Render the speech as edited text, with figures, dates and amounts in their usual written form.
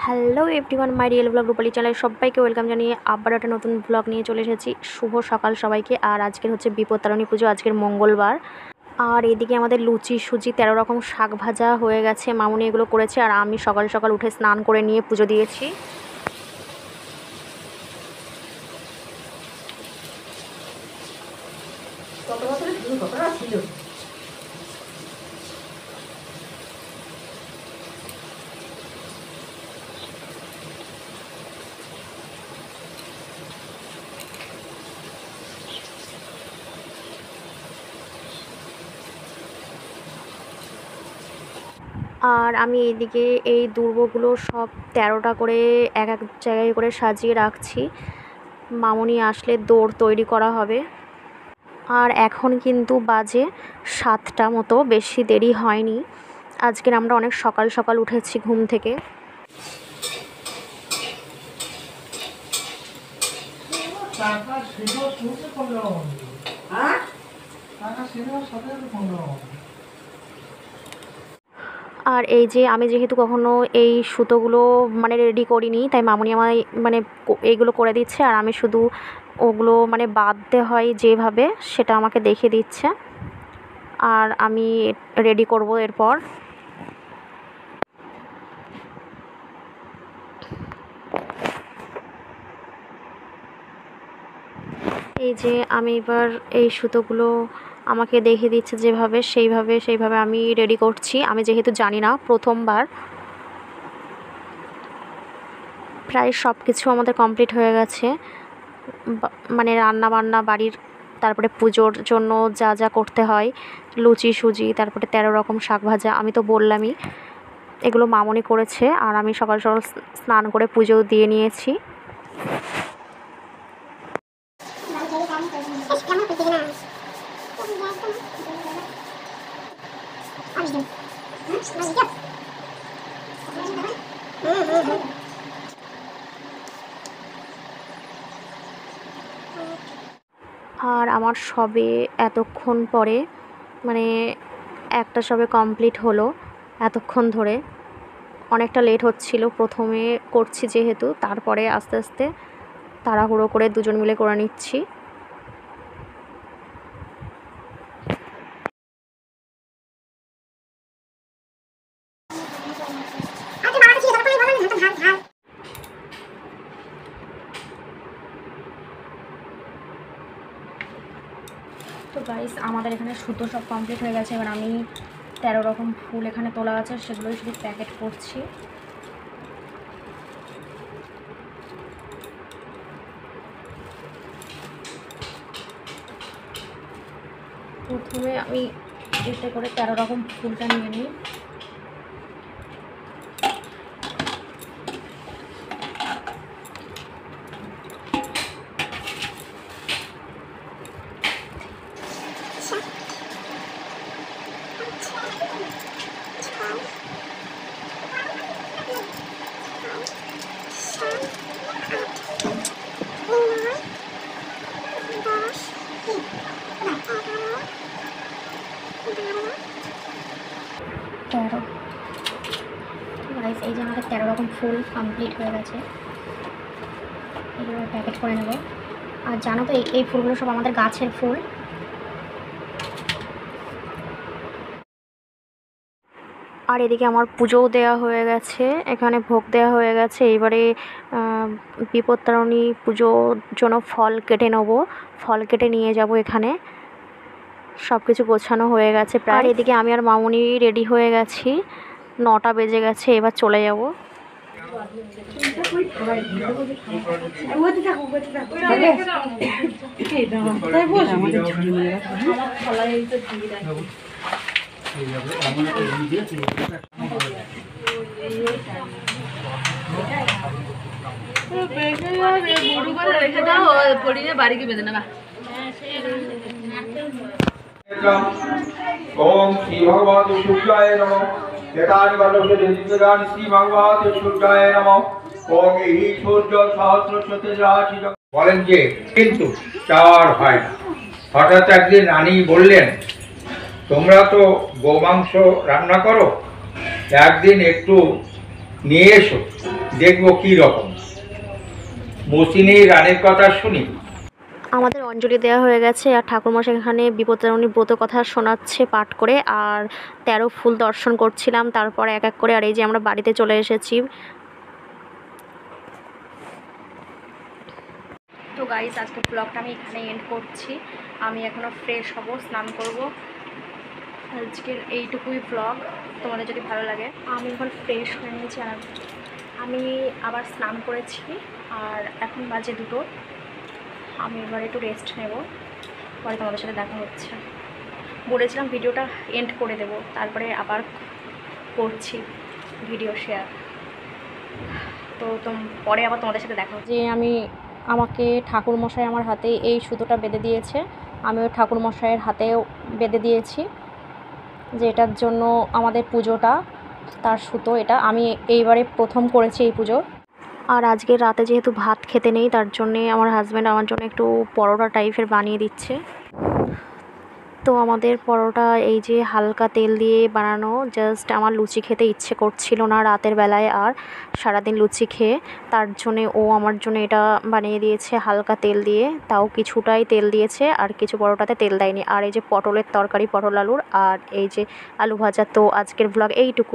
Hello everyone, my real blog Rupali চ্যানেলে সবাইকে welcome জানিয়ে আবার একটা নতুন ব্লগ নিয়ে চলে এসেছি। শুভ সকাল সবাইকে। আর আজকের হচ্ছে বিপত্তারিণী পুজো, আজকের মঙ্গলবার। আর এদিকে আমাদের লুচি সুজি 13 রকম শাক ভাজা হয়ে গেছে, মামুনি এগুলো করেছে। আর আমি সকাল সকাল উঠে স্নান করে নিয়ে পুজো দিয়েছি। আর আমি এইদিকে এই দুর্বগুলো সব 13টা করে এক এক জায়গায় করে সাজিয়ে রাখছি। মামুনি আসলে দৌড় তৈরি করা হবে। আর এখন কিন্তু বাজে 7টা মতো, বেশি দেরি হয়নি। আজকের আমরা অনেক সকাল সকাল উঠেছি ঘুম থেকে। আর এই যে আমি যেহেতু কখনো এই সুতোগুলো রেডি করিনি, তাই মামুনি আমায় এইগুলো করে দিচ্ছে। আর আমি শুধু ওগুলো বাঁধতে হয় যেভাবে, সেটা আমাকে দেখিয়ে দিচ্ছে। আর আমি রেডি করব এরপর। এই যে আমি এবার এই সুতোগুলো আমাকে দেখিয়ে দিচ্ছে যেভাবে, সেইভাবে আমি রেডি করছি। আমি যেহেতু জানি না, প্রথমবার। প্রায় সব কিছু আমাদের কমপ্লিট হয়ে গেছে, রান্না বান্না বাড়ির। তারপরে পুজোর জন্য যা যা করতে হয়, লুচি সুজি, তারপরে 13 রকম শাক ভাজা, আমি তো বললামই। এগুলো মামুনি করেছে। আর আমি সকাল সকাল স্নান করে পুজো দিয়ে নিয়েছি। আর আমার সবে এতক্ষণ পরে একটা সবে কমপ্লিট হলো। এতক্ষণ ধরে অনেকটা লেট হচ্ছিল, প্রথমে করছি যেহেতু, তারপরে আস্তে আস্তে তাড়াহুড়ো করে দুজন মিলে করে নিচ্ছি। তো গাইস, আমাদের এখানে সুতো সব কমপ্লিট হয়ে গেছে। এবার আমি 13 রকম ফুল এখানে তোলা আছে, সেগুলোই শুধু প্যাকেট করছি। প্রথমে আমি এতে করে 13 রকম ফুলটা নিয়ে নিই। এই যে আমাদের 13 রকম ফুল কমপ্লিট হয়ে গেছে, এগুলো প্যাকেট করে নেব। আর জানো তো, এই ফুলগুলো সব আমাদের গাছের ফুল। আর এদিকে আমার পুজোও দেওয়া হয়ে গেছে, এখানে ভোগ দেওয়া হয়ে গেছে। এবারে বিপত্তারিণী পুজোর জন্য ফল কেটে নেব, ফল কেটে নিয়ে যাব এখানে। সব কিছু গোছানো হয়ে গেছে প্রায়। এদিকে আমি আর মামুনি রেডি হয়ে গেছি, 9টা বেজে গেছে, এবার চলে যাব। ओम श्री भगवते सूर्याय नमः। एतानि वल्लभेन्द्राणि श्री भगवते सूर्याय नमः। ओम हि सूर्य सहस्रशते राशि। বলেন যে কিন্তু চার হয় না। হঠাৎ একদিন রানী বললেন, তোমরা তো গোমাংস রান্না করো, একদিন একটু নিয়ে এসো। দেখবো কি রকম মৌসিনীর রানের কথা শুনি। আমাদের অঞ্জলি দেওয়া হয়ে গেছে আর ঠাকুরমশাই এখানে বিপত্তারিণী ব্রত কথা শোনাচ্ছে পাঠ করে, আর 13 ফুল দর্শন করছিলাম তারপর এক এক করে। আর এই যে আমরা বাড়িতে চলে এসেছি। তো গাইস, আজকে ব্লগটা আমি এখানে এন্ড করছি। আমি এখনও ফ্রেশ হব, স্নান করব। আজকের এইটুকুই ব্লগ। তোমাদের যদি ভালো লাগে, আমি এখন ফ্রেশ হয়ে নিয়েছি আর আমি আবার স্নান করেছি আর এখন বাজে 2টো। আমি এবার একটু রেস্ট নেব, পরে তোমাদের সাথে দেখা হচ্ছে। বলেছিলাম ভিডিওটা এন্ড করে দেব, তারপরে আবার করছি ভিডিও শেয়ার। তো পরে আবার তোমাদের সাথে দেখা হচ্ছে। যে আমাকে ঠাকুরমশাই আমার হাতে এই সুতোটা বেঁধে দিয়েছে, আমি ওই ঠাকুরমশাইয়ের হাতেও বেঁধে দিয়েছি, যে এটার জন্য আমাদের পুজোটা, তার সুতো এটা। আমি এইবারে প্রথম করেছি এই পুজো। আর আজকে রাতে যেহেতু ভাত খেতে নেই, তার জন্যে আমার হাজব্যান্ড আমার জন্য একটু পরোটা টাইপের বানিয়ে দিচ্ছে। তো আমাদের পরোটা এই যে হালকা তেল দিয়ে বানানো, জাস্ট আমার লুচি খেতে ইচ্ছে করছিল না রাতের বেলায়, আর সারাদিন লুচি খেয়ে, তার জন্যে ও আমার জন্য এটা বানিয়ে দিয়েছে হালকা তেল দিয়ে। তাও কিছুটাই তেল দিয়েছে আর কিছু পরোটাতে তেল দেয়নি। আর এই যে পটলের তরকারি, পটল আলুর, আর এই যে আলু ভাজা। তো আজকের ব্লগ এইটুকু।